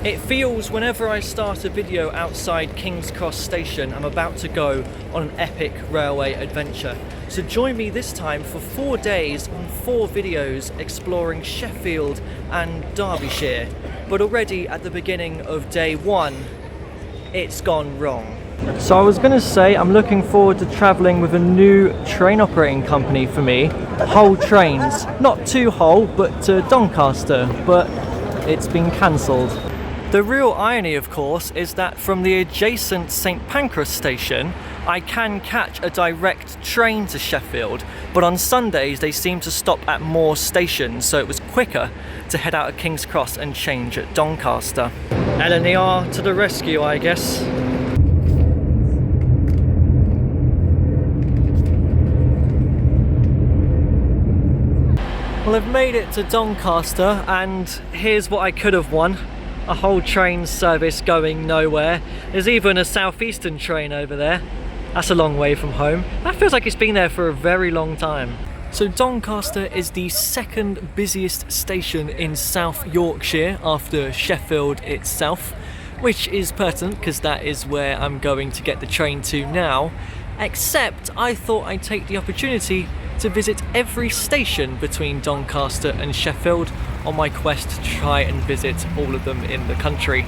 It feels whenever I start a video outside King's Cross station, I'm about to go on an epic railway adventure. So join me this time for 4 days on 4 videos exploring Sheffield and Derbyshire. But already at the beginning of day 1, it's gone wrong. So I was going to say I'm looking forward to travelling with a new train operating company for me, Hull Trains. Not to Hull, but to Doncaster, but it's been cancelled. The real irony, of course, is that from the adjacent St Pancras station, I can catch a direct train to Sheffield, but on Sundays they seem to stop at more stations, so it was quicker to head out of King's Cross and change at Doncaster. LNER to the rescue, I guess. Well, I've made it to Doncaster, and here's what I could have won. A whole train service going nowhere. There's even a southeastern train over there. That's a long way from home. That feels like it's been there for a very long time. So Doncaster is the second busiest station in South Yorkshire after Sheffield itself, which is pertinent because that is where I'm going to get the train to now. Except I thought I'd take the opportunity to visit every station between Doncaster and Sheffield on my quest to try and visit all of them in the country.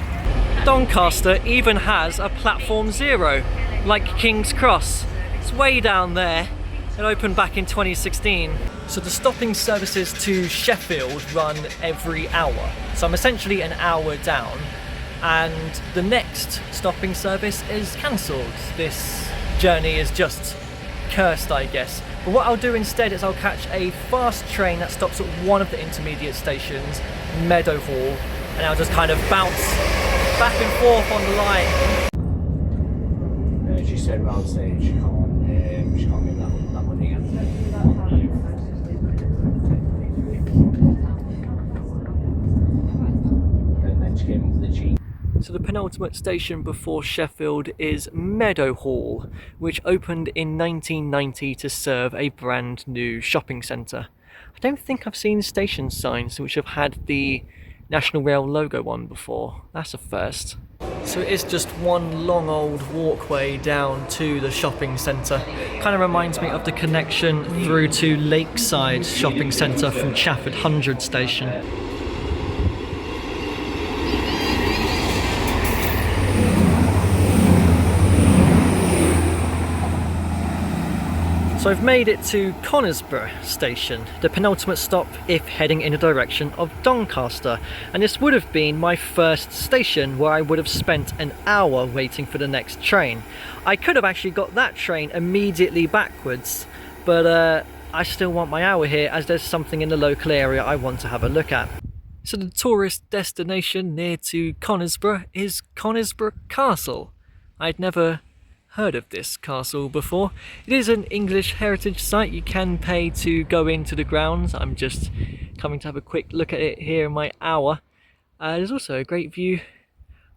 Doncaster even has a platform 0, like King's Cross. It's way down there. It opened back in 2016. So the stopping services to Sheffield run every hour. So I'm essentially an hour down, and the next stopping service is cancelled. This journey is just cursed, I guess. But what I'll do instead is I'll catch a fast train that stops at one of the intermediate stations, Meadowhall, and I'll just kind of bounce back and forth on the line. She said round stage, she can't get that money again. And then she came up with the cheap. So the penultimate station before Sheffield is Meadowhall, which opened in 1990 to serve a brand new shopping centre. I don't think I've seen station signs which have had the National Rail logo on before. That's a first. So it is just one long old walkway down to the shopping centre. Kind of reminds me of the connection through to Lakeside shopping centre from Chafford 100 station. So I've made it to Conisbrough station, the penultimate stop if heading in the direction of Doncaster, and this would have been my first station where I would have spent an hour waiting for the next train. I could have actually got that train immediately backwards, but I still want my hour here as there's something in the local area I want to have a look at. So the tourist destination near to Conisbrough is Conisbrough Castle. I'd never heard of this castle before. It is an English heritage site. You can pay to go into the grounds. I'm just coming to have a quick look at it here in my hour. There's also a great view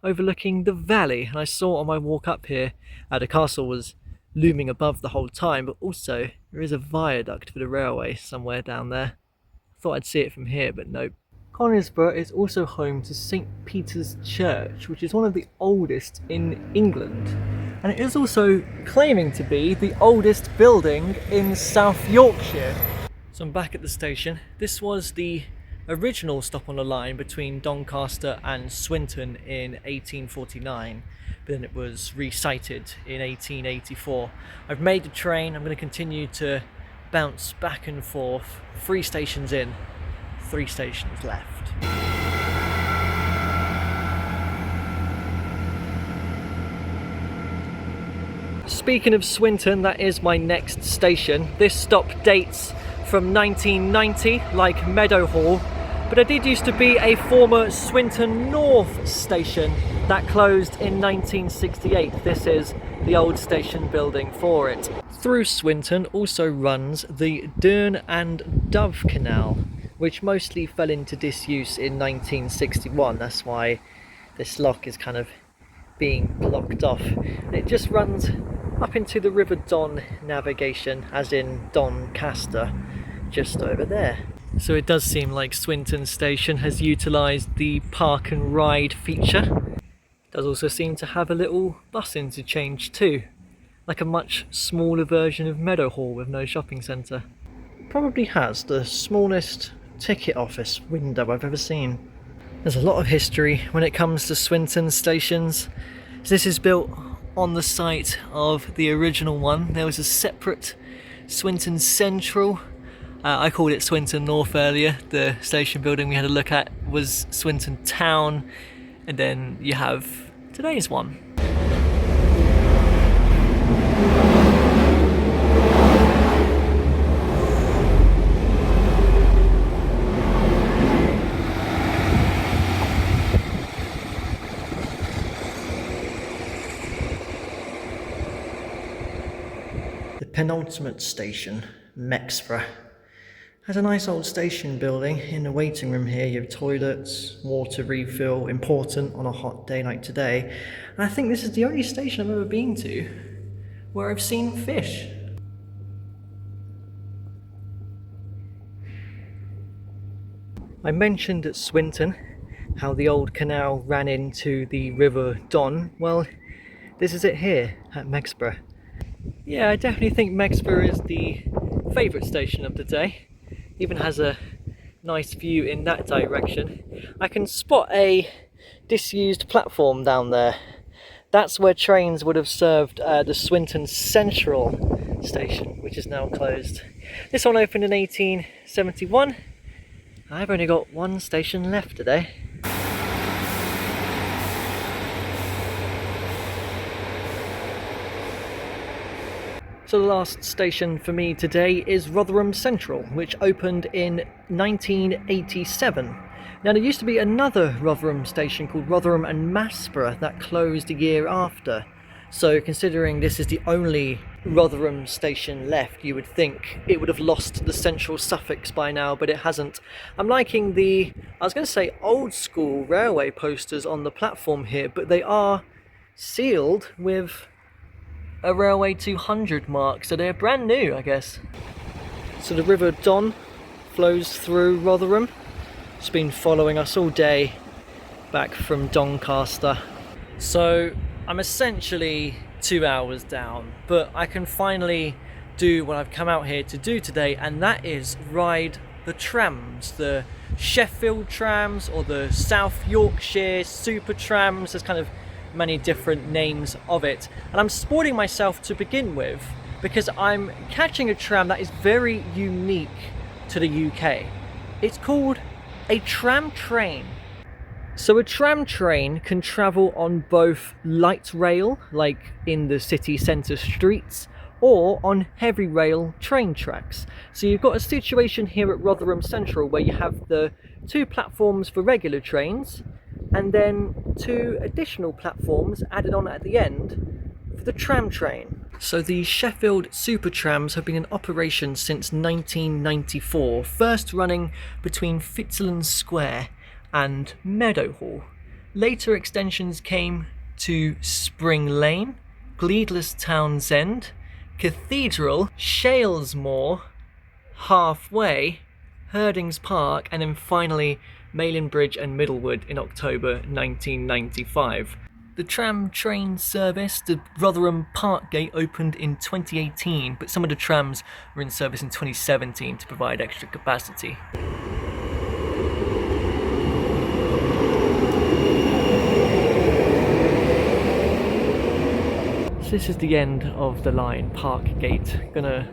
overlooking the valley, and I saw on my walk up here the castle was looming above the whole time, but also there is a viaduct for the railway somewhere down there. Thought I'd see it from here, but nope. Conisbrough is also home to St Peter's Church, which is one of the oldest in England. And it is also claiming to be the oldest building in South Yorkshire. So I'm back at the station. This was the original stop on the line between Doncaster and Swinton in 1849, but then it was resited in 1884. I've made the train. I'm going to continue to bounce back and forth. 3 stations in, 3 stations left. Speaking of Swinton, that is my next station. This stop dates from 1990, like Meadowhall, but it did used to be a former Swinton North station that closed in 1968. This is the old station building for it. Through Swinton also runs the Dearne and Dove Canal, which mostly fell into disuse in 1961. That's why this lock is kind of being blocked off. And it just runs up into the River Don navigation, as in Doncaster, just over there. So it does seem like Swinton station has utilised the park and ride feature. It does also seem to have a little bus interchange too, like a much smaller version of Meadowhall with no shopping centre. Probably has the smallest ticket office window I've ever seen. There's a lot of history when it comes to Swinton stations. This is built on the site of the original one. There was a separate Swinton Central. I called it Swinton North earlier. The station building we had a look at was Swinton Town, and then you have today's one. The penultimate station, Mexborough, has a nice old station building. In the waiting room here you have toilets, water refill, important on a hot day like today. And I think this is the only station I've ever been to where I've seen fish. I mentioned at Swinton how the old canal ran into the River Don. Well, this is it here at Mexborough. Yeah, I definitely think Mexborough is the favourite station of the day. Even has a nice view in that direction. I can spot a disused platform down there. That's where trains would have served the Swinton Central station, which is now closed. This one opened in 1871. I've only got one station left today. So the last station for me today is Rotherham Central, which opened in 1987. Now there used to be another Rotherham station called Rotherham and Mexborough that closed a year after. So considering this is the only Rotherham station left, you would think it would have lost the central suffix by now, but it hasn't. I'm liking the, I was going to say old school railway posters on the platform here, but they are sealed with a Railway 200 mark, so they're brand new, I guess. So the River Don flows through Rotherham. It's been following us all day back from Doncaster. So I'm essentially 2 hours down, but I can finally do what I've come out here to do today, and that is ride the trams, the Sheffield trams or the South Yorkshire super trams. There's kind of many different names of it, and I'm sporting myself to begin with because I'm catching a tram that is very unique to the UK. It's called a Tram-Train. So a tram-train can travel on both light rail, like in the city centre streets, or on heavy rail train tracks. So you've got a situation here at Rotherham Central where you have the 2 platforms for regular trains, and then 2 additional platforms added on at the end for the Tram-Train. So the Sheffield Super Trams have been in operation since 1994, first running between Fitzland Square and Meadowhall. Later extensions came to Spring Lane, Gleadless Townsend, Cathedral, Shalesmoor, Halfway, Herdings Park, and then finally Malin Bridge and Middlewood in October 1995. The tram-train service, the Rotherham Park Gate, opened in 2018, but some of the trams were in service in 2017 to provide extra capacity. So this is the end of the line, Park Gate. Gonna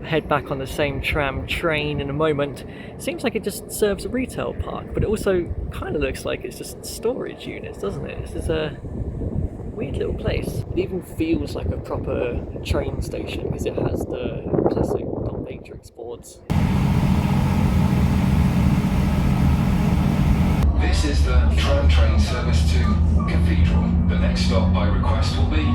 head back on the same tram-train in a moment. It seems like it just serves a retail park, but it also kind of looks like it's just storage units, doesn't it? This is a weird little place. It even feels like a proper train station because it has the classic dot matrix boards. This is the Tram-Train service to Cathedral. The next stop by request will be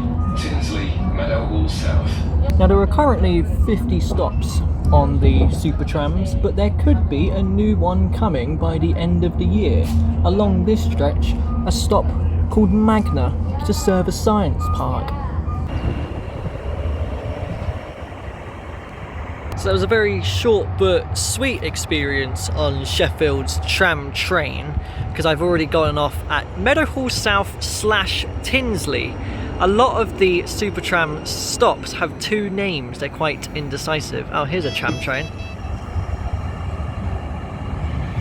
Tinsley, Meadowhall South. Now there are currently 50 stops on the super trams, but there could be a new one coming by the end of the year. Along this stretch, a stop called Magna to serve a science park. So that was a very short but sweet experience on Sheffield's Tram-Train, because I've already gotten off at Meadowhall South / Tinsley. A lot of the Super Tram stops have two names, they're quite indecisive. Oh, here's a Tram-Train.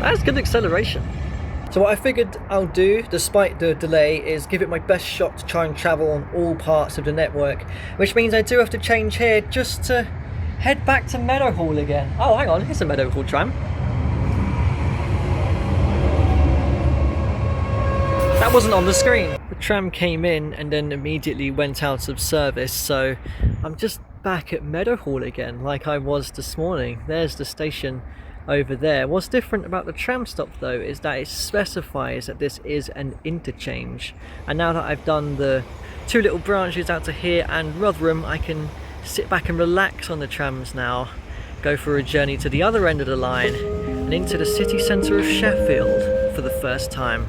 That's good acceleration. So what I figured I'll do, despite the delay, is give it my best shot to try and travel on all parts of the network, which means I do have to change here just to head back to Meadowhall again. Oh, hang on, here's a Meadowhall tram. That wasn't on the screen. The tram came in and then immediately went out of service, so I'm just back at Meadowhall again, like I was this morning. There's the station over there. What's different about the tram stop though is that it specifies that this is an interchange, and now that I've done the two little branches out to here and Rotherham, I can sit back and relax on the trams now, go for a journey to the other end of the line and into the city centre of Sheffield for the first time.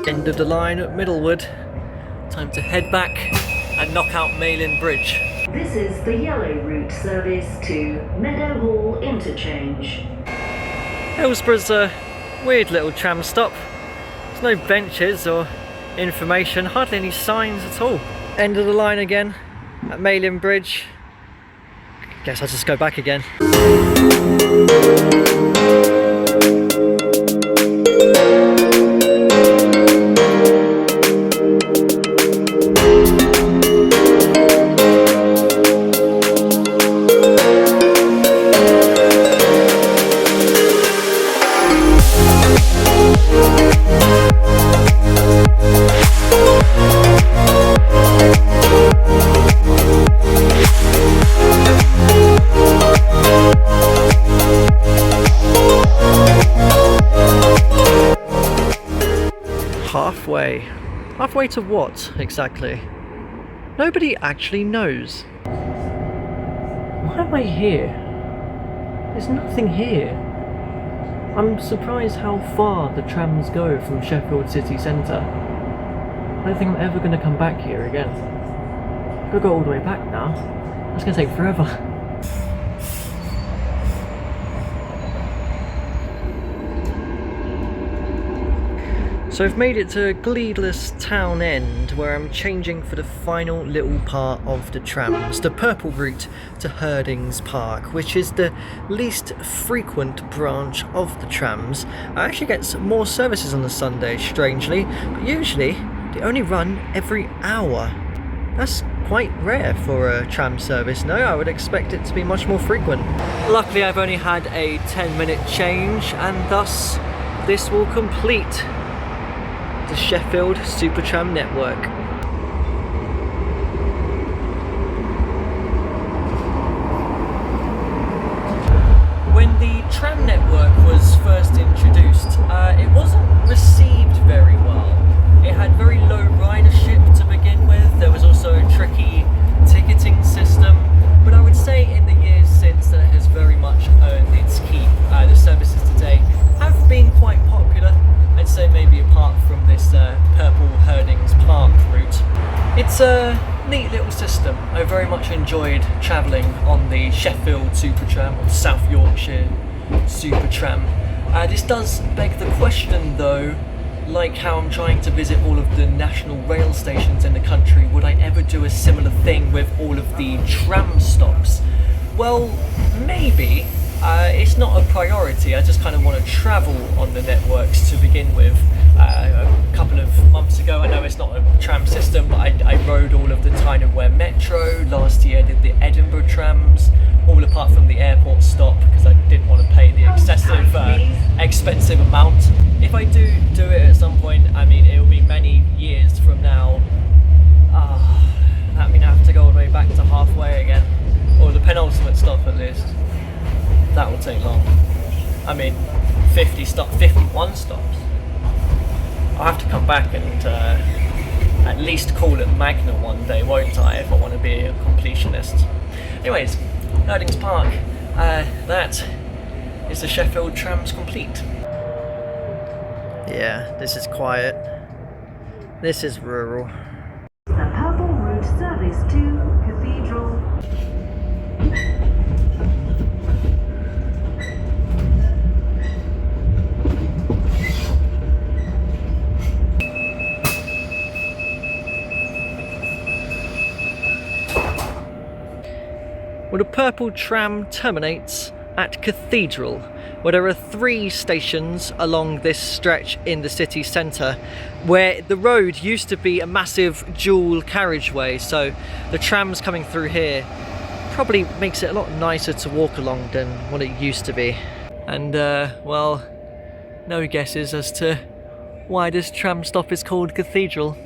End of the line at Middlewood. Time to head back and knock out Malin Bridge. This is the yellow route service to Meadowhall Interchange. Hillsborough's a weird little tram stop. There's no benches or information, hardly any signs at all. End of the line again at Malin Bridge. Guess I'll just go back again. Halfway to what, exactly? Nobody actually knows. Why am I here? There's nothing here. I'm surprised how far the trams go from Sheffield city centre. I don't think I'm ever going to come back here again. I've got to go all the way back now. That's going to take forever. So I've made it to Gleedless Town End, where I'm changing for the final little part of the trams, the purple route to Herdings Park, which is the least frequent branch of the trams. I actually get more services on the Sunday, strangely, but usually they only run every hour. That's quite rare for a tram service, no? I would expect it to be much more frequent. Luckily I've only had a 10-minute change, and thus this will complete the Sheffield Supertram network. When the tram network was first introduced, it wasn't received very well. It had very low ridership to begin with. There was also a tricky ticketing system, but I would say in the years since that it has very much earned its keep. The services today have been quite popular. I'd say maybe apart from this purple Herdings Park route. It's a neat little system. I very much enjoyed travelling on the Sheffield Supertram or South Yorkshire Supertram. This does beg the question though, like how I'm trying to visit all of the national rail stations in the country, would I ever do a similar thing with all of the tram stops? Well, maybe. It's not a priority, I just kind of want to travel on the networks to begin with. A couple of months ago, I know it's not a tram system, but I rode all of the Tyne and Wear Metro. Last year I did the Edinburgh trams, all apart from the airport stop, because I didn't want to pay the excessive, expensive amount. If I do it at some point, I mean, it will be many years from now. That means I have to go all the way back to halfway again. at least. That will take long. I mean, 51 stops. I'll have to come back and at least call it Magna one day, won't I, if I want to be a completionist. Anyways, Erdings Park. That is the Sheffield Trams complete. Yeah, this is quiet. This is rural. The Purple Route service to Cathedral. Well, the purple tram terminates at Cathedral, where there are 3 stations along this stretch in the city centre, where the road used to be a massive dual carriageway, so the trams coming through here probably makes it a lot nicer to walk along than what it used to be. And well, no guesses as to why this tram stop is called Cathedral.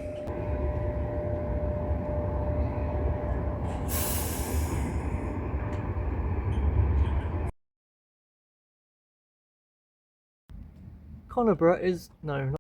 Conisbrough is... no, not